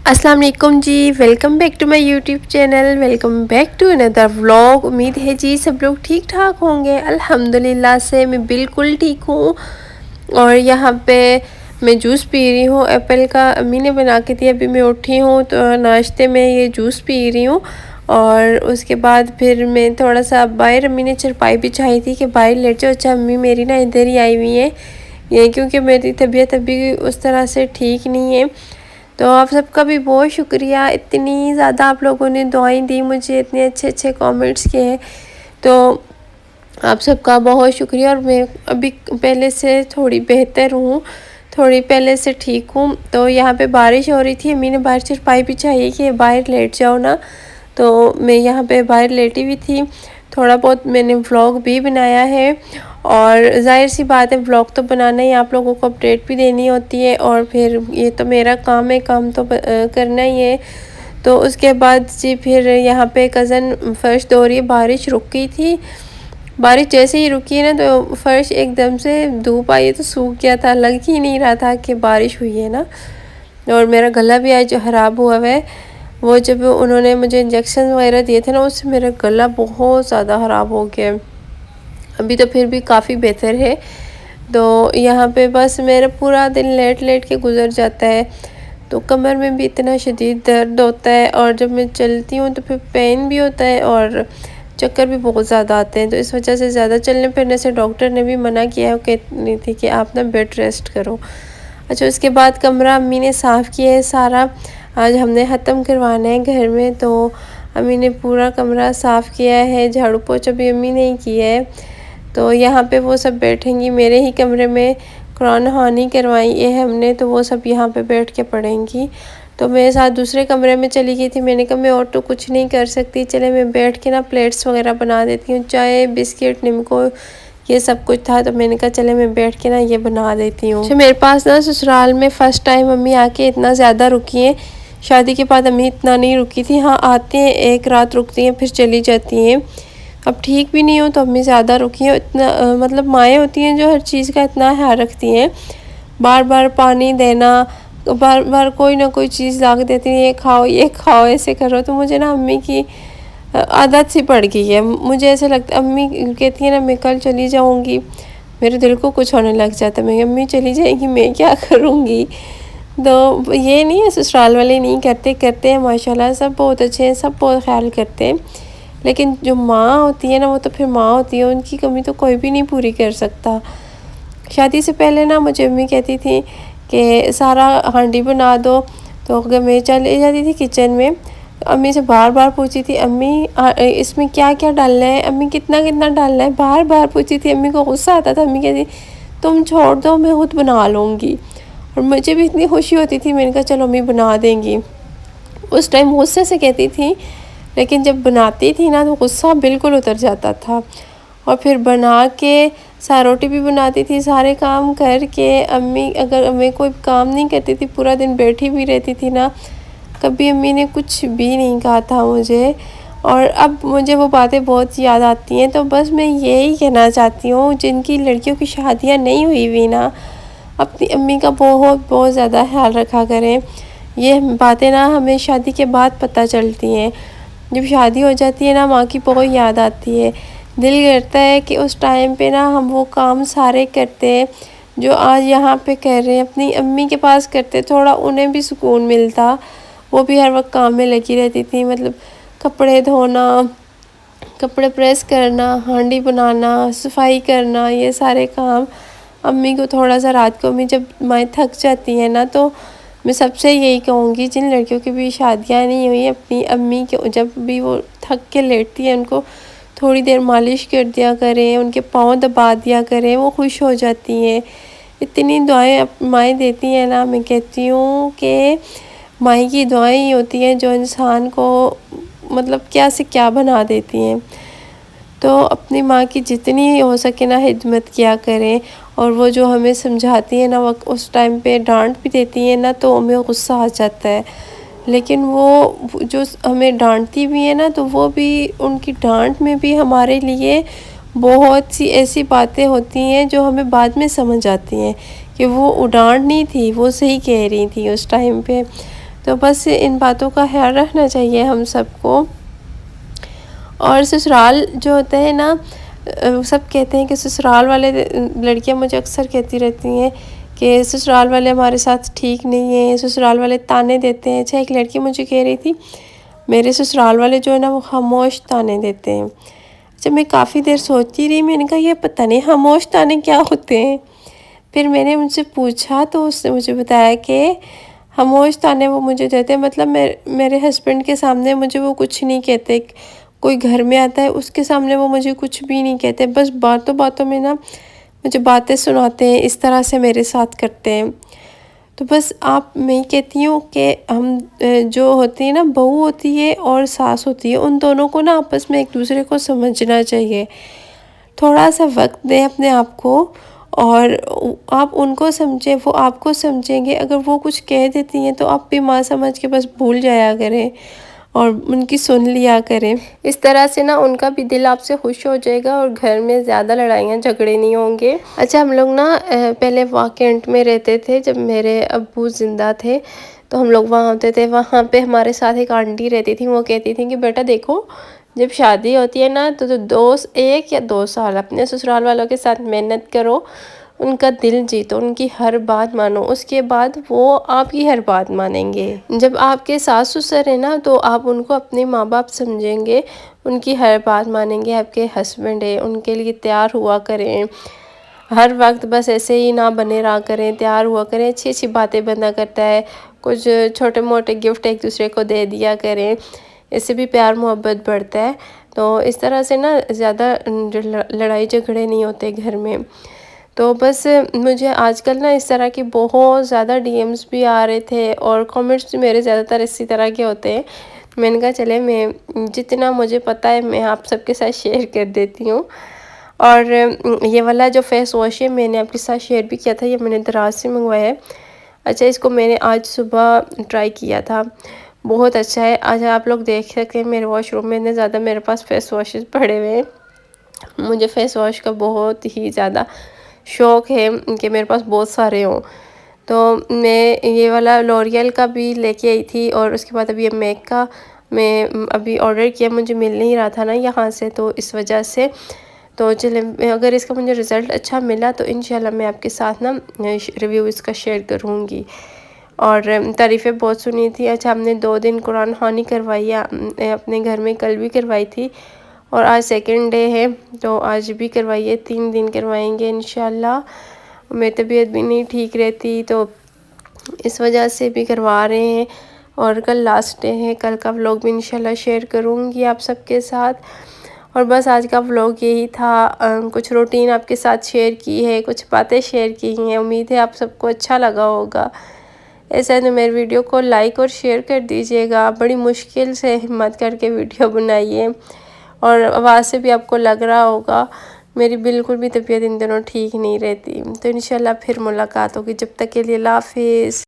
अस्सलाम वालेकुम जी। Welcome back to my YouTube channel. Welcome back to another vlog. उम्मीद है जी सब लोग ठीक ठाक होंगे। अल्हम्दुलिल्लाह से मैं बिल्कुल ठीक हूँ। और यहाँ पे मैं जूस पी रही हूँ एप्पल का। अम्मी ने बना के दिया, अभी मैं उठी हूँ तो नाश्ते में ये जूस पी रही हूँ। और उसके बाद फिर मैं थोड़ा सा बाहर, अम्मी ने चारपाई बिछाई थी कि बाहर लेट जाओ। अच्छा, अम्मी मेरी ना इधर ही आई हुई है ये, क्योंकि मेरी तबीयत अभी उस तरह से ठीक नहीं है। तो आप सबका भी बहुत शुक्रिया, इतनी ज़्यादा आप लोगों ने दुआएं दी मुझे, इतने अच्छे अच्छे कमेंट्स किए हैं, तो आप सबका बहुत शुक्रिया। और मैं अभी पहले से थोड़ी बेहतर हूँ, थोड़ी पहले से ठीक हूँ। तो यहाँ पे बारिश हो रही थी, अम्मी ने बाहर चारपाई बिछाई कि बाहर लेट जाओ ना, तो मैं यहाँ पे बाहर लेटी हुई थी। थोड़ा बहुत मैंने व्लॉग भी बनाया है, और जाहिर सी बात है व्लॉग तो बनाना ही, आप लोगों को अपडेट भी देनी होती है, और फिर ये तो मेरा काम है, काम तो करना ही है। तो उसके बाद जी फिर यहाँ पे कज़न फर्श धो रही है। बारिश रुक गई थी, बारिश जैसे ही रुकी ना तो फर्श एकदम से धूप आई तो सूख गया था, लग ही नहीं रहा था कि बारिश हुई है ना। और मेरा गला भी आज जो ख़राब हुआ है, वो जब उन्होंने मुझे इंजेक्शन वगैरह दिए थे ना, उससे मेरा गला बहुत ज़्यादा ख़राब हो गया। अभी तो फिर भी काफ़ी बेहतर है। तो यहाँ पे बस मेरा पूरा दिन लेट लेट के गुजर जाता है, तो कमर में भी इतना शदीद दर्द होता है, और जब मैं चलती हूँ तो फिर पेन भी होता है और चक्कर भी बहुत ज़्यादा आते हैं। तो इस वजह से ज़्यादा चलने फिरने से डॉक्टर ने भी मना किया है, कहती थी कि आप ना बेड रेस्ट करो। अच्छा, उसके बाद कमरा अम्मी ने साफ़ किया है सारा, आज हमने ख़त्म करवाना है घर में। तो अम्मी ने पूरा कमरा साफ़ किया है, झाड़ू पोछा भी अम्मी ने ही किया है। तो यहाँ पे वो सब बैठेंगी मेरे ही कमरे में, कुरान ख़वानी करवाई है हमने, तो वो सब यहाँ पे बैठ के पढ़ेंगी। तो मेरे साथ दूसरे कमरे में चली गई थी, मैंने कहा मैं और तो कुछ नहीं कर सकती, चले मैं बैठ के ना प्लेट्स वगैरह बना देती हूँ, चाय बिस्किट निम्को ये सब कुछ था। तो मैंने कहा चले मैं बैठ के ना ये बना देती हूँ। तो मेरे पास ना ससुराल में फ़र्स्ट टाइम अम्मी आके इतना ज़्यादा रुकी हैं। शादी के बाद अम्मी इतना नहीं रुकी थी, हाँ आती हैं एक रात रुकती हैं फिर चली जाती हैं। अब ठीक भी नहीं हो तो अम्मी ज़्यादा रुकी हैं। इतना मतलब माएँ होती हैं जो हर चीज़ का इतना ख्याल रखती हैं, बार बार पानी देना, बार बार कोई ना कोई चीज़ ला के देती हैं, ये खाओ ऐसे करो। तो मुझे ना अम्मी की आदत सी पड़ गई है। मुझे ऐसे लगता, अम्मी कहती है ना मैं कल चली जाऊँगी, मेरे दिल को कुछ होने लग जाता है, मैं अम्मी चली जाएगी मैं क्या करूँगी। तो ये नहीं है ससुराल वाले नहीं करते हैं माशाल्लाह, सब बहुत अच्छे हैं, सब बहुत ख्याल करते हैं। लेकिन जो माँ होती है ना, वो तो फिर माँ होती है, उनकी कमी तो कोई भी नहीं पूरी कर सकता। शादी से पहले ना मुझे अम्मी कहती थी कि सारा हांडी बना दो, तो अगर मैं चली जाती थी किचन में, तो अम्मी से बार बार पूछी थी अम्मी इसमें क्या क्या डालना है, अम्मी कितना कितना डालना है, बार बार पूछी थी। अम्मी को गुस्सा आता था, अम्मी कहती तुम छोड़ दो मैं खुद बना लूँगी, और मुझे भी इतनी खुशी होती थी, मैंने कहा चलो अम्मी बना देंगी। उस टाइम गुस्से से कहती थी, लेकिन जब बनाती थी ना तो गुस्सा बिल्कुल उतर जाता था। और फिर बना के रोटी भी बनाती थी, सारे काम करके अम्मी, अगर मैं कोई काम नहीं करती थी, पूरा दिन बैठी भी रहती थी ना, कभी अम्मी ने कुछ भी नहीं कहा था मुझे। और अब मुझे वो बातें बहुत याद आती हैं। तो बस मैं यही कहना चाहती हूँ, जिनकी लड़कियों की शादियाँ नहीं हुई हुई ना, अपनी अम्मी का बहुत बहुत ज़्यादा ख्याल रखा करें। ये बातें ना हमें शादी के बाद पता चलती हैं, जब शादी हो जाती है ना माँ की बहुत याद आती है। दिल करता है कि उस टाइम पे ना हम वो काम सारे करते हैं जो आज यहाँ पे कर रहे हैं, अपनी अम्मी के पास करते, थोड़ा उन्हें भी सुकून मिलता। वो भी हर वक्त काम में लगी रहती थी, मतलब कपड़े धोना, कपड़े प्रेस करना, हांडी बनाना, सफाई करना, ये सारे काम। अम्मी को थोड़ा सा रात को अम्मी जब माएँ थक जाती हैं ना, तो मैं सबसे यही कहूँगी जिन लड़कियों की भी शादियाँ नहीं हुई, अपनी अम्मी के जब भी वो थक के लेटती हैं, उनको थोड़ी देर मालिश कर दिया करें, उनके पाँव दबा दिया करें, वो खुश हो जाती हैं। इतनी दुआएं माएँ देती हैं ना, मैं कहती हूँ कि माँ की दुआएं ही होती हैं जो इंसान को मतलब क्या से क्या बना देती हैं। तो अपनी माँ की जितनी हो सके ना खिदमत किया करें, और वो जो हमें समझाती है ना, वो उस टाइम पे डांट भी देती है ना तो हमें गुस्सा आ जाता है, लेकिन वो जो हमें डांटती भी है ना, तो वो भी उनकी डांट में भी हमारे लिए बहुत सी ऐसी बातें होती हैं जो हमें बाद में समझ आती हैं कि वो डांट नहीं थी, वो सही कह रही थी उस टाइम पे। تو بس ان باتوں کا خیال رکھنا چاہیے ہم سب کو۔ اور سسرال جو ہوتا ہے نا، سب کہتے ہیں کہ سسرال والے، لڑکیاں مجھے اکثر کہتی رہتی ہیں کہ سسرال والے ہمارے ساتھ ٹھیک نہیں ہیں، سسرال والے تانے دیتے ہیں۔ اچھا، ایک لڑکی مجھے کہہ رہی تھی میرے سسرال والے جو ہے نا وہ خاموش تانے دیتے ہیں۔ اچھا، میں کافی دیر سوچتی رہی، میں نے کہا یہ پتہ نہیں خاموش تانے کیا ہوتے ہیں۔ پھر میں نے ان سے پوچھا تو اس نے مجھے بتایا کہ خاموش تانے وہ مجھے دیتے ہیں، مطلب میرے ہسبینڈ کے سامنے مجھے وہ کچھ نہیں کہتے، کوئی گھر میں آتا ہے اس کے سامنے وہ مجھے کچھ بھی نہیں کہتے، بس باتوں باتوں میں نا مجھے باتیں سناتے ہیں، اس طرح سے میرے ساتھ کرتے ہیں۔ تو بس میں کہتی ہوں کہ ہم جو ہوتی ہیں نا، بہو ہوتی ہے اور ساس ہوتی ہے، ان دونوں کو نا آپس میں ایک دوسرے کو سمجھنا چاہیے۔ تھوڑا سا وقت دیں اپنے آپ کو، اور آپ ان کو سمجھیں، وہ آپ کو سمجھیں گے۔ اگر وہ کچھ کہہ دیتی ہیں تو آپ بھی ماں سمجھ کے بس بھول جایا کریں اور ان کی سن لیا کریں۔ اس طرح سے نا ان کا بھی دل آپ سے خوش ہو جائے گا اور گھر میں زیادہ لڑائیاں جھگڑے نہیں ہوں گے۔ اچھا، ہم لوگ نا پہلے واقعینٹ میں رہتے تھے، جب میرے ابو زندہ تھے تو ہم لوگ وہاں ہوتے تھے۔ وہاں پہ ہمارے ساتھ ایک آنٹی رہتی تھی، وہ کہتی تھیں کہ بیٹا دیکھو، جب شادی ہوتی ہے نا تو 1 یا 2 سال اپنے سسرال والوں کے ساتھ محنت کرو، ان کا دل جیتو، ان کی ہر بات مانو، اس کے بعد وہ آپ کی ہر بات مانیں گے۔ جب آپ کے ساس سسر ہیں نا تو آپ ان کو اپنے ماں باپ سمجھیں گے، ان کی ہر بات مانیں گے۔ آپ کے ہسبینڈ ہیں، ان کے لیے تیار ہوا کریں، ہر وقت بس ایسے ہی نہ بنے رہا کریں، تیار ہوا کریں، اچھی اچھی باتیں بندہ کرتا ہے، کچھ چھوٹے موٹے گفٹ ایک دوسرے کو دے دیا کریں، اس سے بھی پیار محبت بڑھتا ہے۔ تو اس طرح سے نا زیادہ لڑائی جھگڑے نہیں ہوتے گھر میں۔ تو بس مجھے آج کل نا اس طرح کی بہت زیادہ ڈی ایمز بھی آ رہے تھے اور کامنٹس بھی میرے زیادہ تر اسی طرح کے ہوتے ہیں۔ میں نے کہا چلے میں جتنا مجھے پتہ ہے میں آپ سب کے ساتھ شیئر کر دیتی ہوں۔ اور یہ والا جو فیس واش ہے میں نے آپ کے ساتھ شیئر بھی کیا تھا، یہ میں نے دراز سے منگوایا ہے۔ اچھا، اس کو میں نے آج صبح ٹرائی کیا تھا، بہت اچھا ہے۔ آج آپ لوگ دیکھ سکتے ہیں میرے واش روم میں اتنے زیادہ میرے پاس فیس واشز پڑے ہوئے ہیں۔ مجھے فیس واش کا بہت ہی زیادہ شوق ہے کہ میرے پاس بہت سارے ہوں۔ تو میں یہ والا لوریل کا بھی لے کے آئی تھی، اور اس کے بعد ابھی میک کا میں ابھی آرڈر کیا، مجھے مل نہیں رہا تھا نا یہاں سے، تو اس وجہ سے تو چلیں اگر اس کا مجھے رزلٹ اچھا ملا تو انشاءاللہ میں آپ کے ساتھ نا ریویو اس کا شیئر کروں گی۔ اور تعریفیں بہت سنی تھی۔ اچھا، ہم نے 2 دن قرآن خوانی کروائی ہے اپنے گھر میں، کل بھی کروائی تھی اور آج سیکنڈ ڈے ہے تو آج بھی کروائیے، 3 دن کروائیں گے انشاءاللہ۔ میری طبیعت بھی نہیں ٹھیک رہتی تو اس وجہ سے بھی کروا رہے ہیں، اور کل لاسٹ ڈے ہے، کل کا ولاگ بھی انشاءاللہ شیئر کروں گی آپ سب کے ساتھ۔ اور بس آج کا ولاگ یہی تھا، کچھ روٹین آپ کے ساتھ شیئر کی ہے، کچھ باتیں شیئر کی ہیں، امید ہے آپ سب کو اچھا لگا ہوگا۔ ایسا تو میرے ویڈیو کو لائک اور شیئر کر دیجیے گا، بڑی مشکل سے ہمت کر کے ویڈیو بنائیے، اور آواز سے بھی آپ کو لگ رہا ہوگا میری بالکل بھی طبیعت ان دنوں ٹھیک نہیں رہتی۔ تو انشاءاللہ پھر ملاقات ہوگی، جب تک کے لیے اللہ حافظ۔